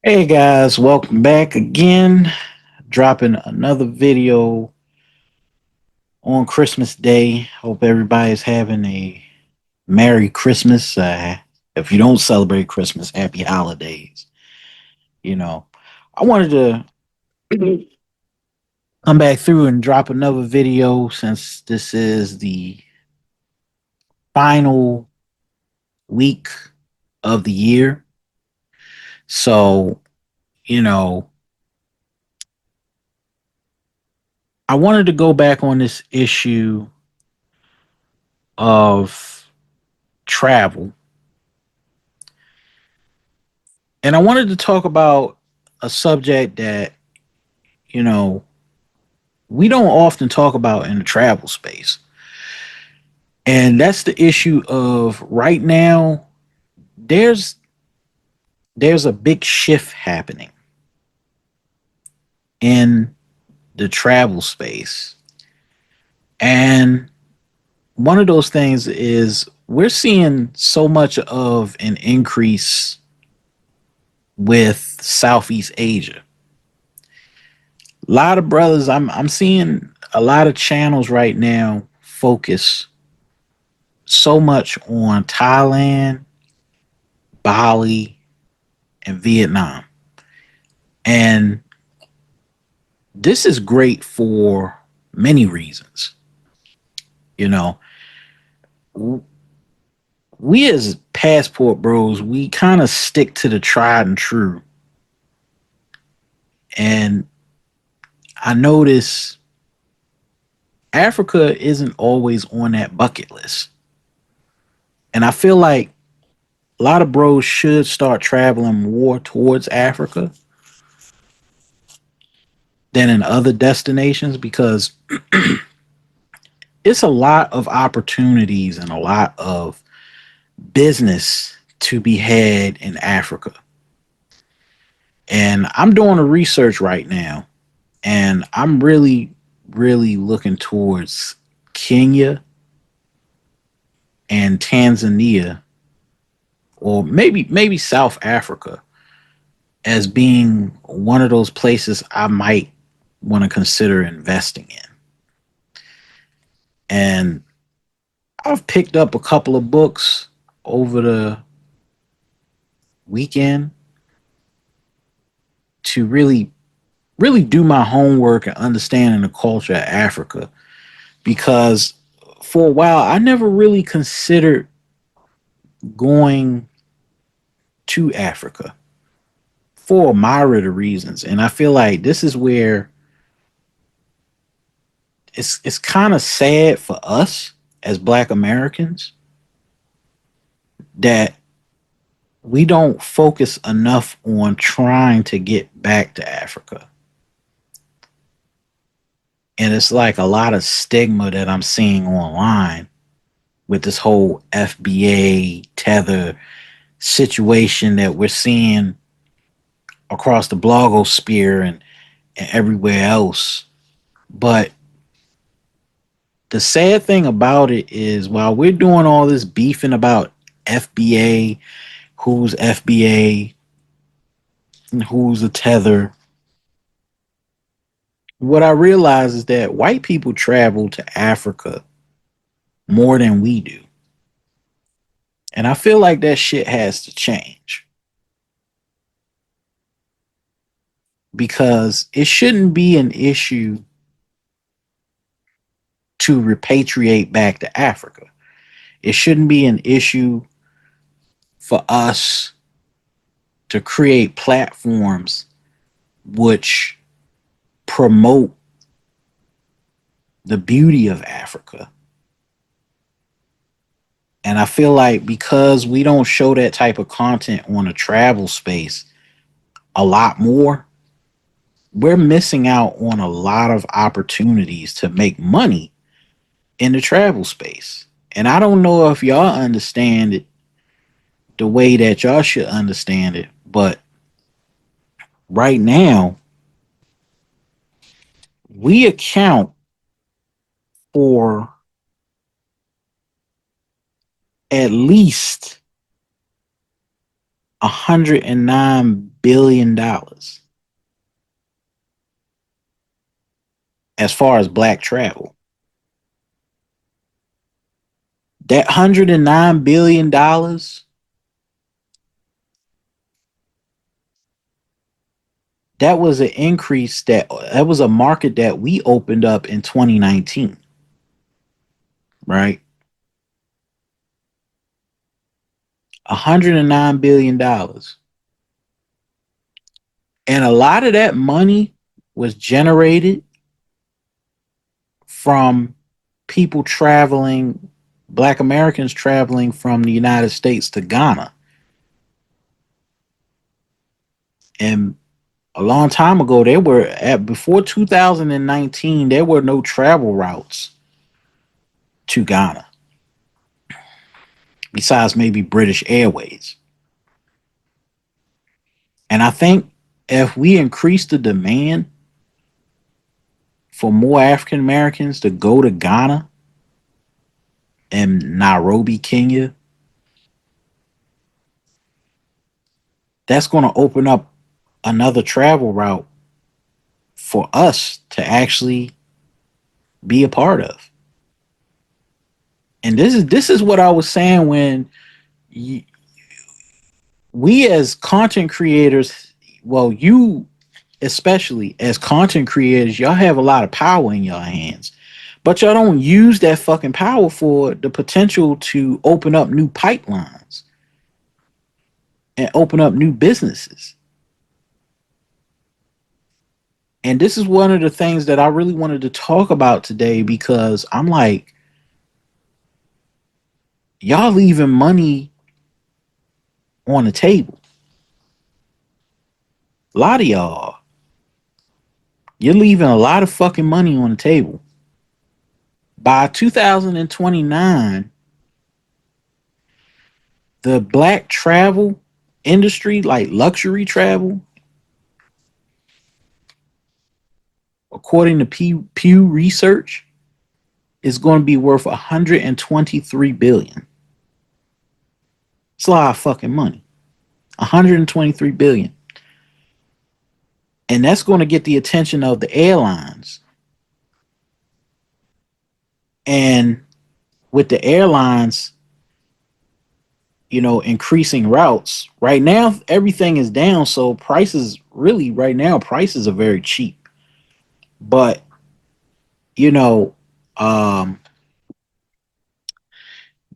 Hey guys, welcome back again. Dropping another video on Christmas Day. Hope everybody's having a Merry Christmas. If you don't celebrate Christmas, happy holidays. You know, I wanted to come back through and drop another video since this is the final week of the year. So, you know, I wanted to go back on this issue of travel. And I wanted to talk about a subject that, you know, we don't often talk about in the travel space. And that's the issue of right now there's there's a big shift happening in the travel space. And one of those things is we're seeing so much of an increase with Southeast Asia. A lot of brothers, I'm seeing a lot of channels right now focus so much on Thailand, Bali, and Vietnam. And this is great for many reasons. You know, we as passport bros, we kind of stick to the tried and true. And I notice Africa isn't always on that bucket list. And I feel like a lot of bros should start traveling more towards Africa than in other destinations because it's a lot of opportunities and a lot of business to be had in Africa. And I'm doing a research right now, and I'm really looking towards Kenya and Tanzania, or maybe South Africa, as being one of those places I might want to consider investing in. And I've picked up a couple of books over the weekend to really do my homework and understanding the culture of Africa, because for a while I never really considered going to Africa for a myriad of reasons. And I feel like this is where it's kind of sad for us as Black Americans that we don't focus enough on trying to get back to Africa. And it's like a lot of stigma that I'm seeing online with this whole FBA tether situation that we're seeing across the blogosphere and everywhere else. But the sad thing about it is while we're doing all this beefing about FBA, who's FBA, and who's a tether, what I realize is that white people travel to Africa more than we do. And I feel like that shit has to change because it shouldn't be an issue to repatriate back to Africa. It shouldn't be an issue for us to create platforms which promote the beauty of Africa. And I feel like because we don't show that type of content on a travel space a lot more, we're missing out on a lot of opportunities to make money in the travel space. And I don't know if y'all understand it the way that y'all should understand it, but right now, we account for at least $109 billion as far as black travel. That $109 billion, that was an increase, that was a market that we opened up in 2019, right? $109 billion. And a lot of that money was generated from people traveling, black Americans traveling from the United States to Ghana. And a long time ago, there were before 2019, there were no travel routes to Ghana besides maybe British Airways. And I think if we increase the demand for more African Americans to go to Ghana and Nairobi, Kenya, that's going to open up another travel route for us to actually be a part of. And this is what I was saying when we as content creators, well, you especially as content creators, y'all have a lot of power in your hands. But y'all don't use that fucking power for the potential to open up new pipelines and open up new businesses. And this is one of the things that I really wanted to talk about today because I'm like, y'all leaving money on the table. A lot of y'all, you're leaving a lot of fucking money on the table. By 2029, the black travel industry, like luxury travel, according to Pew Research, is going to be worth 123 billion. It's a lot of fucking money. 123 billion. And that's going to get the attention of the airlines. And with the airlines, increasing routes, right now everything is down. So prices, really, right now, prices are very cheap. But, you know, um,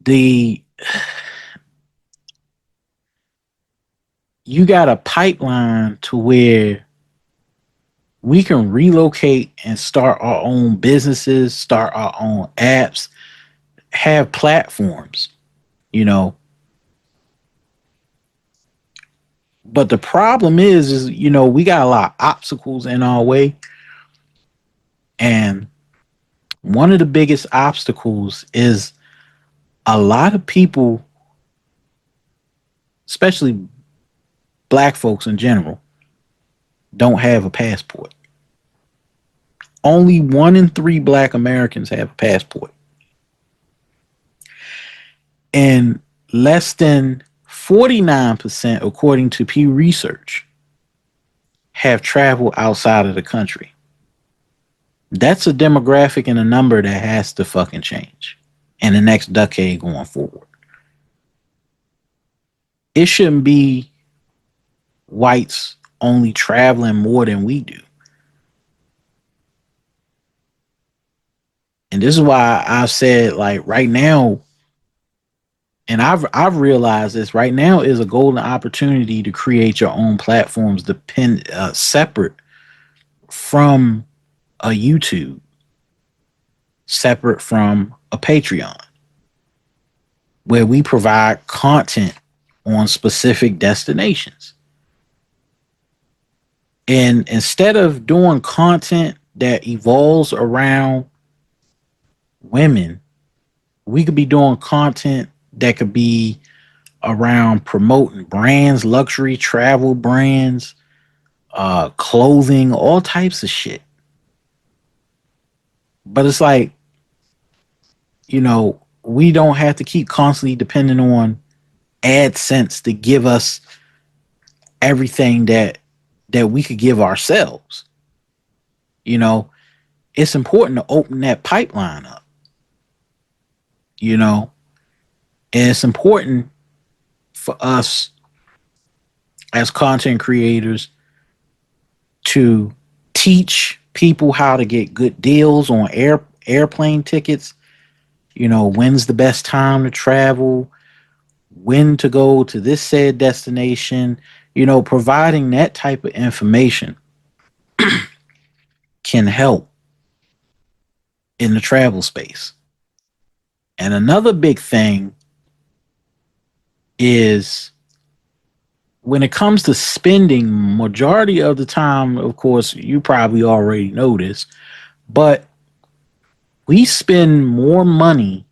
the you got a pipeline to where we can relocate and start our own businesses, start our own apps, have platforms, you know. But the problem is, we got a lot of obstacles in our way. And one of the biggest obstacles is a lot of people, especially black folks in general, don't have a passport. Only 1 in 3 black Americans have a passport. And less than 49%, according to Pew Research, have traveled outside of the country. That's a demographic and a number that has to fucking change in the next decade going forward. It shouldn't be whites only traveling more than we do. And this is why I've said, like, right now, and I've realized this, right now is a golden opportunity to create your own platforms separate from a YouTube, separate from a Patreon, where we provide content on specific destinations. And instead of doing content that evolves around women, we could be doing content that could be around promoting brands, luxury travel brands, clothing, all types of shit. But it's like, we don't have to keep constantly depending on AdSense to give us everything that we could give ourselves. You know, it's important to open that pipeline up, you know, and it's important for us as content creators to teach people how to get good deals on airplane tickets. You know, when's the best time to travel, when to go to this said destination. You know, providing that type of information can help in the travel space. And another big thing is when it comes to spending, majority of the time, of course, you probably already know this, but we spend more money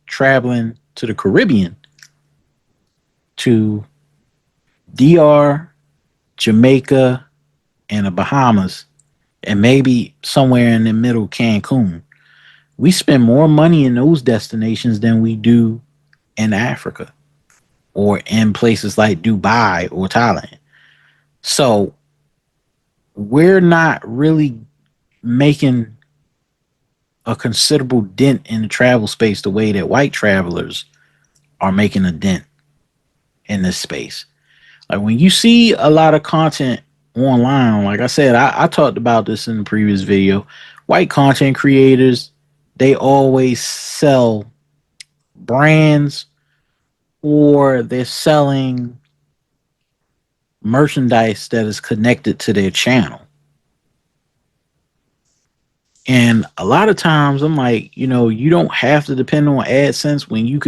traveling to the Caribbean, to DR, Jamaica, and the Bahamas, and maybe somewhere in the middle, Cancun. We spend more money in those destinations than we do in Africa or in places like Dubai or Thailand. So we're not really making a considerable dent in the travel space the way that white travelers are making a dent in this space. Like when you see a lot of content online, like I said, I talked about this in the previous video. White content creators, they always sell brands or they're selling merchandise that is connected to their channel. And a lot of times I'm like, you know, you don't have to depend on AdSense when you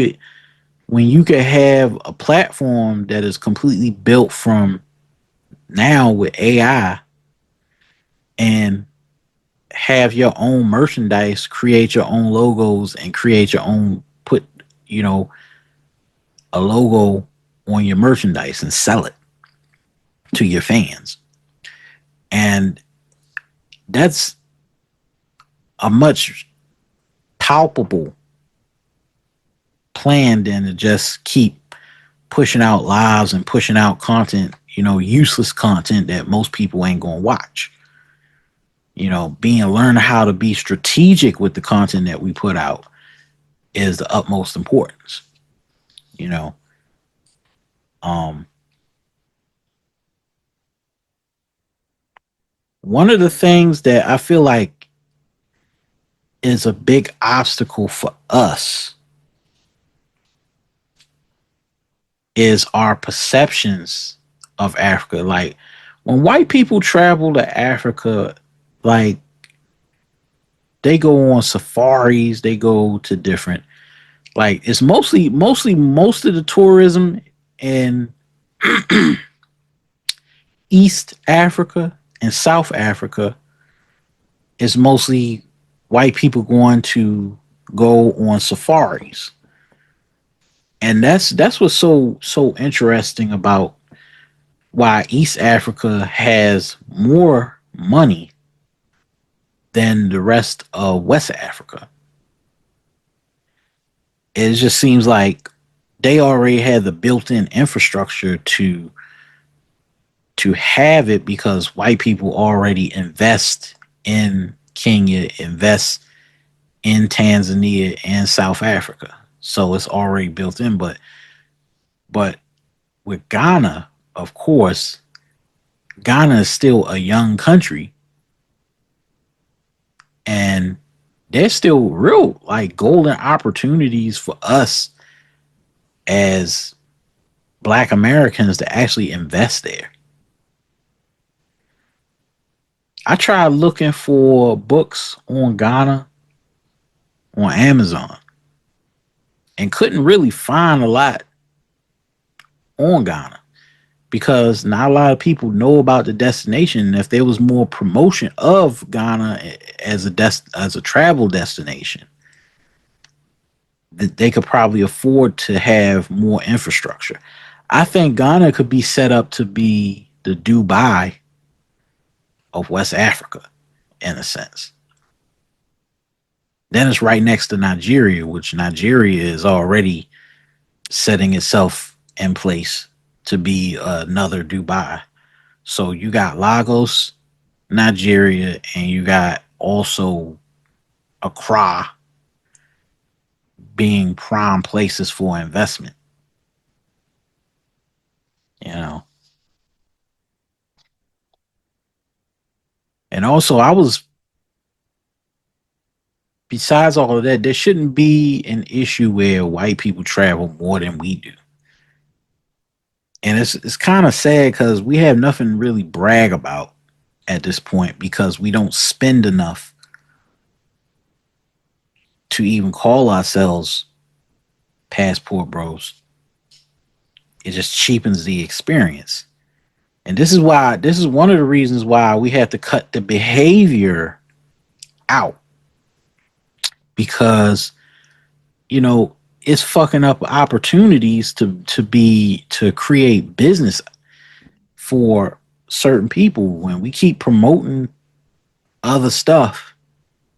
could have a platform that is completely built from now with AI and have your own merchandise, create your own logos and create your own put, you know, a logo on your merchandise and sell it to your fans. And that's a much palpable plan than to just keep pushing out lives and pushing out content, you know, useless content that most people ain't gonna watch. You know, learning how to be strategic with the content that we put out is the utmost importance. You know, um, one of the things that I feel like is a big obstacle for us is our perceptions of Africa. Like when white people travel to Africa, like they go on safaris, they go to different, like it's mostly most of the tourism in East Africa and South Africa is mostly white people going to go on safaris. And that's what's so interesting about why East Africa has more money than the rest of West Africa. It just seems like they already had the built-in infrastructure to have it because white people already invest in Kenya, invest in Tanzania and South Africa. So it's already built in. But with Ghana, of course, Ghana is still a young country and there's still real like golden opportunities for us as black Americans to actually invest there. I tried looking for books on Ghana on Amazon and couldn't really find a lot on Ghana because not a lot of people know about the destination. If there was more promotion of Ghana as as a travel destination, that they could probably afford to have more infrastructure. I think Ghana could be set up to be the Dubai of West Africa in a sense. Then it's right next to Nigeria, which Nigeria is already setting itself in place to be another Dubai. So you got Lagos, Nigeria, and you got also Accra being prime places for investment. You know, and also I was besides all of that, there shouldn't be an issue where white people travel more than we do. And it's kind of sad because we have nothing to really brag about at this point because we don't spend enough to even call ourselves passport bros. It just cheapens the experience. And this is one of the reasons why we have to cut the behavior out because it's fucking up opportunities to create business for certain people when we keep promoting other stuff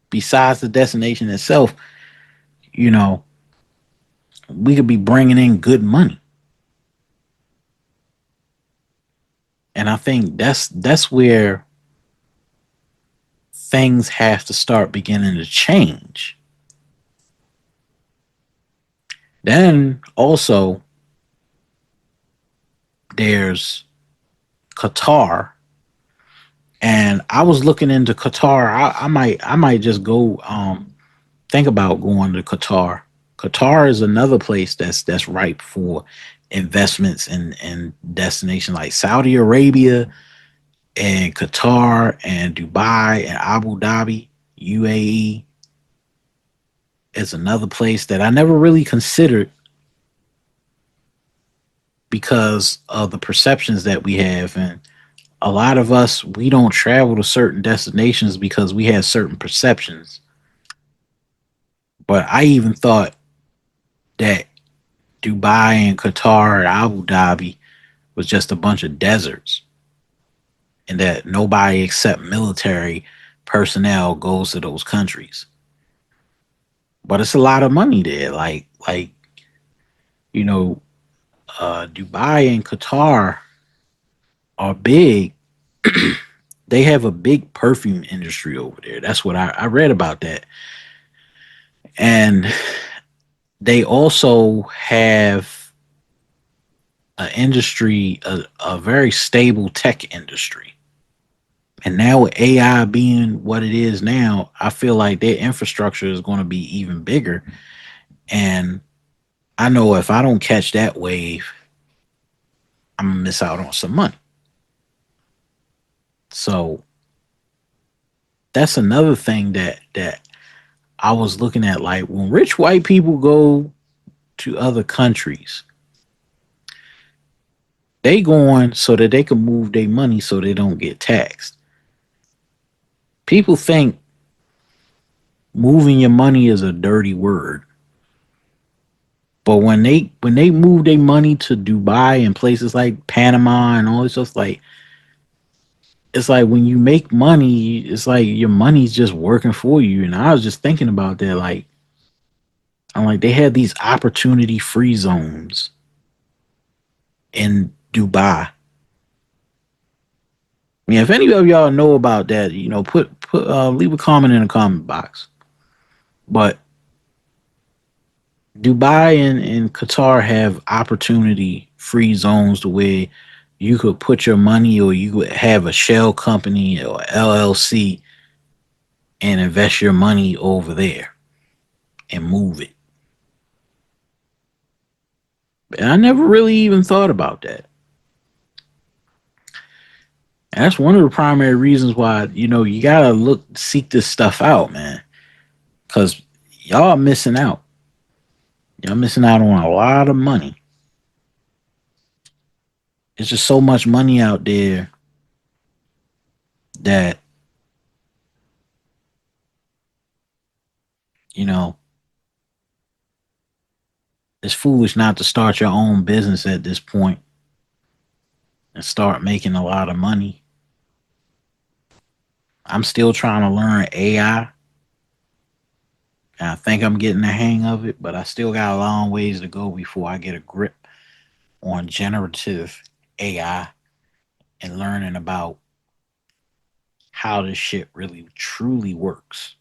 besides the destination itself. you know we could be bringing in good money, and I think that's where things have to start beginning to change. Then also there's Qatar, and I was looking into Qatar. I might just go think about going to Qatar. Qatar is another place that's ripe for investments and destinations like Saudi Arabia and Qatar and Dubai and Abu Dhabi, UAE is another place that I never really considered because of the perceptions that we have. And a lot of us, we don't travel to certain destinations because we have certain perceptions. But I even thought that Dubai and Qatar and Abu Dhabi was just a bunch of deserts and that nobody except military personnel goes to those countries. But it's a lot of money there. You know, Dubai and Qatar are big. They have a big perfume industry over there. That's what I read about that. And they also have a very stable tech industry. And now with AI being what it is now, I feel like their infrastructure is going to be even bigger. And I know if I don't catch that wave, I'm gonna miss out on some money. So that's another thing that I was looking at. Like when rich white people go to other countries, they going so that they can move their money so they don't get taxed. People think moving your money is a dirty word. But when they move their money to Dubai and places like Panama and all this stuff, like it's like when you make money, it's like your money's just working for you. And I was just thinking about that. Like I'm like they had these opportunity free zones in Dubai. I mean, if any of y'all know about that, put leave a comment in the comment box. But Dubai and Qatar have opportunity free zones to where you could put your money or you could have a shell company or LLC and invest your money over there and move it. And I never really even thought about that. And that's one of the primary reasons why, you gotta seek this stuff out, man. Cause y'all missing out. Y'all missing out on a lot of money. There's just so much money out there that, you know, it's foolish not to start your own business at this point and start making a lot of money. I'm still trying to learn AI. And I think I'm getting the hang of it, but I still got a long ways to go before I get a grip on generative AI and learning about how this shit really truly works,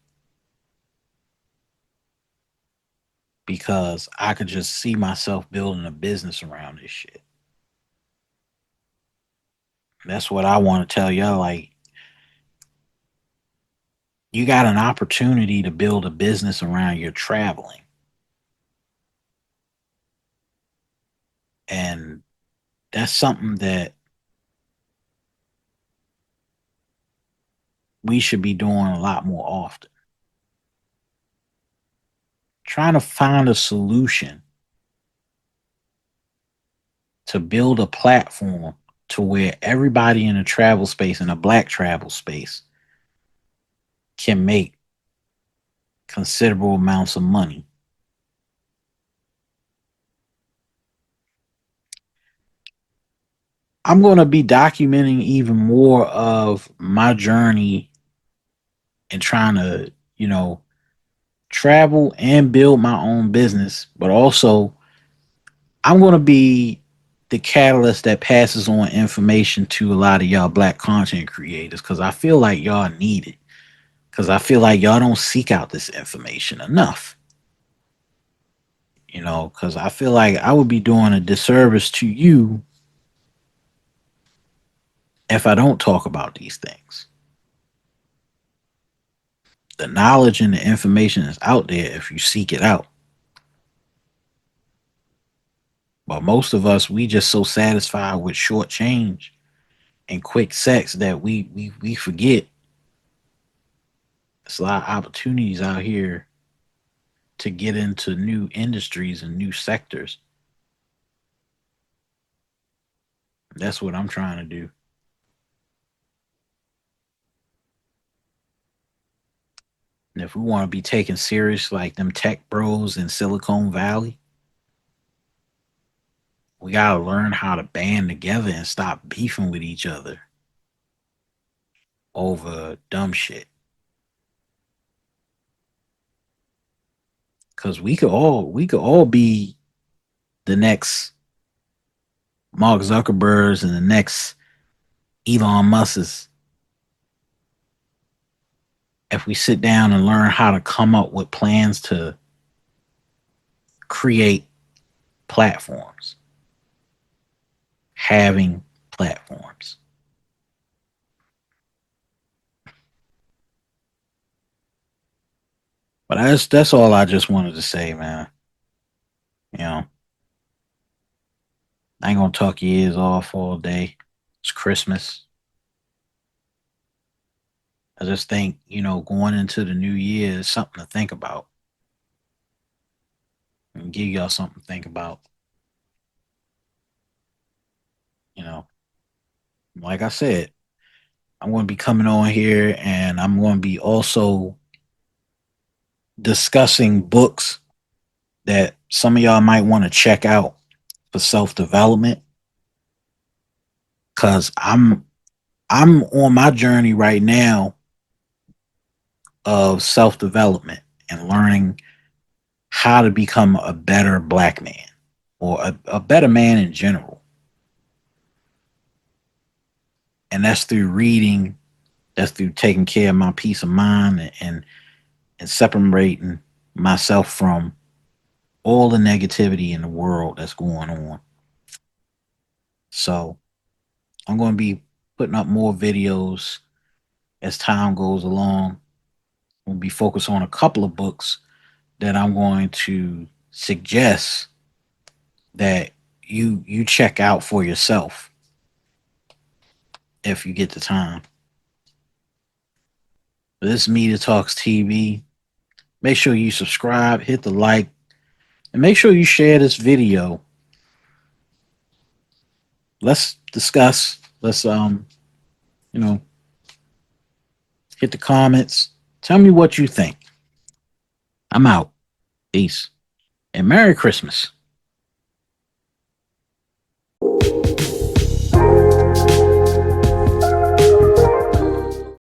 because I could just see myself building a business around this shit. That's what I want to tell y'all. Like, you got an opportunity to build a business around your traveling. And that's something that we should be doing a lot more often. Trying to find a solution to build a platform to where everybody in a travel space, in a black travel space, can make considerable amounts of money. I'm going to be documenting even more of my journey and trying to, travel and build my own business, but also I'm going to be the catalyst that passes on information to a lot of y'all black content creators, because I feel like y'all need it. Because I feel like y'all don't seek out this information enough. Because I feel like I would be doing a disservice to you if I don't talk about these things. The knowledge and the information is out there if you seek it out. But most of us, we just so satisfied with short change and quick sex that we forget there's a lot of opportunities out here to get into new industries and new sectors. That's what I'm trying to do. And if we want to be taken serious like them tech bros in Silicon Valley, we got to learn how to band together and stop beefing with each other over dumb shit. Cuz we could all be the next Mark Zuckerbergs and the next Elon Musks if we sit down and learn how to come up with plans to create platforms, having platforms. But that's all I just wanted to say, man. You know, I ain't gonna talk your ears off all day. It's Christmas. I just think, going into the new year is something to think about and give y'all something to think about. You know, like I said, I'm going to be coming on here and I'm going to be also discussing books that some of y'all might want to check out for self development, because I'm on my journey right now of self development and learning how to become a better black man or a better man in general. And that's through reading, that's through taking care of my peace of mind and separating myself from all the negativity in the world that's going on. So I'm going to be putting up more videos as time goes along. We'll be focused on a couple of books that I'm going to suggest that you check out for yourself if you get the time. This is Media Talks TV. Make sure you subscribe, hit the like, and make sure you share this video. Let's discuss. Let's you know, hit the comments. Tell me what you think. I'm out. Peace. And Merry Christmas.